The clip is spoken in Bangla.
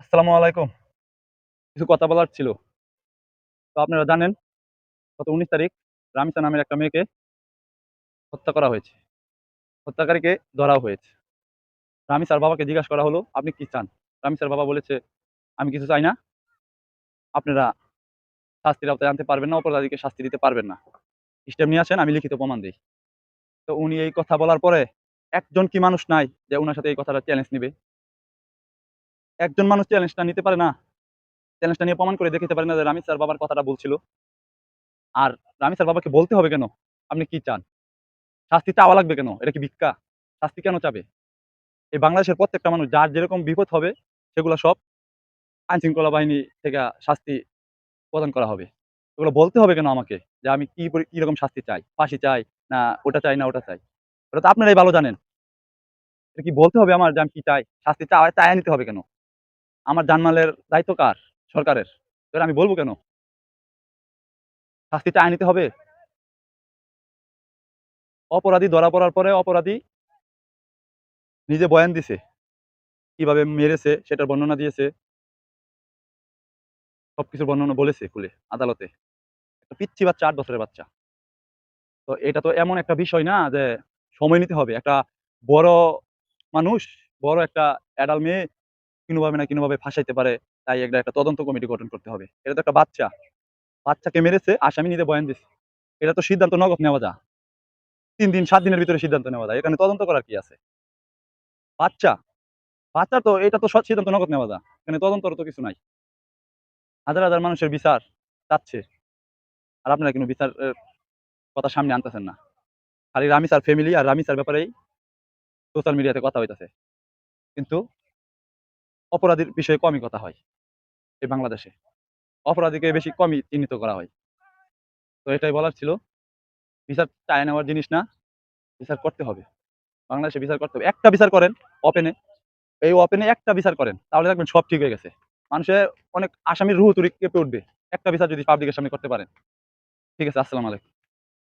আসসালামু আলাইকুম। কিছু কথা বলার ছিল। তো আপনারা জানেন গত ১৯ তারিখ রামিসা নামের একটা মেয়েকে হত্যা করা হয়েছে। হত্যাকারীকে ধরাও হয়েছে। রামিসার বাবাকে জিজ্ঞাসা করা হলো, "আপনি কি চান?" রামিসার বাবা বলেছে, "আমি কিছু চাই না। আপনারা শাস্তির আওতায় আনতে পারবেন না, অপরাধীকে শাস্তি দিতে পারবেন না। স্টেপ নিয়ে আসেন, আমি লিখিত প্রমাণ দেই।" তো উনি এই কথা বলার পরে একজন কি মানুষ নাই যে উনার সাথে এই কথাটা চ্যালেঞ্জ নিবে? একজন মানুষ চ্যালেঞ্জটা নিতে পারে না? চ্যালেঞ্জটা নিয়ে প্রমাণ করে দেখাতে পারে না যে রামিসার বাবার কথাটা ভুল ছিল? আর রামিসার বাবাকে বলতে হবে কেন? আপনি কি চান? শাস্তি চাওয়া লাগবে কেন? এটা কি ভিক্ষা? শাস্তি কেন চাবে? এই বাংলাদেশের প্রত্যেকটা মানুষ যার যেরকম বিপদ হবে সেগুলা সব আইনশৃঙ্খলা বাহিনী থেকে শাস্তি প্রদান করা হবে। এগুলো বলতে হবে কেন আমাকে? যে আমি কিরকম শাস্তি চাই? ফাঁসি চাই, না ওটা চাই, না ওটা চাই। ওটা তো আপনারাই ভালো জানেন। এটা কি বলতে হবে আমার যে আমি কি চাই? শাস্তি চাইয়া নিতে হবে কেন? আমার জানমালের দায়িত্ব কার? সরকারের। তো এটা আমি বলব কেন? শাস্তি চাইয়া নিতে হবে? অপরাধী ধরা পড়ার পরে অপরাধী নিজে বয়ান দিছে। কিভাবে মেরেছে সেটার বর্ণনা দিয়েছে। সবকিছুর বর্ণনা বলেছে খুলে আদালতে। একটা পিচ্চি বাচ্চা ৮ বছরের বাচ্চা। তো এটা তো এমন একটা বিষয় না যে সময় নিতে হবে। একটা বড় মানুষ, বড় একটা অ্যাডাল্ট মেয়ে কোনোভাবে না কোনোভাবে ফাঁসাইতে পারে। তাই একটা তদন্ত কমিটি গঠন করতে হবে। এটা তো একটা বাচ্চা। বাচ্চাকে মেরেছে, আসামি নিজে বয়ান দিছে। এটা তো সিদ্ধান্ত নগদ নেওয়া যায়। ৩ দিন ৭ দিনের ভিতরে সিদ্ধান্ত নেওয়া যায়। এখানে তদন্ত করার কি আছে? বাচ্চা, বাচ্চা তো এটা তো সিদ্ধান্ত নগদ নেওয়া যায়। এখানে তদন্তর তো কিছু নাই। হাজার, হাজার মানুষের বিচার চাচ্ছে। আর আপনারা কোনো বিচার কথা সামনে আনতেছেন না। খালি রামিসার ফ্যামিলি আর রামিসার ব্যাপারেই সোশ্যাল মিডিয়াতে কথা হইতেছে। কিন্তু অপরাধীর বিষয়ে কমই কথা হয় এই বাংলাদেশে। অপরাধীকে বেশি কমই চিহ্নিত করা হয়। তো এটাই বলার ছিল। বিচার চায় নেওয়ার জিনিস না, বিচার করতে হবে। বাংলাদেশে বিচার করতে হবে। একটা বিচার করেন ওপেনে, এই ওপেনে একটা বিচার করেন। তাহলে দেখবেন সব ঠিক হয়ে গেছে। মানুষের অনেক আসামির রুহু তুড়ি কেঁপে উঠবে। একটা বিচার যদি পাবলিকের সামনে করতে পারেন। ঠিক আছে, আসসালামু আলাইকুম।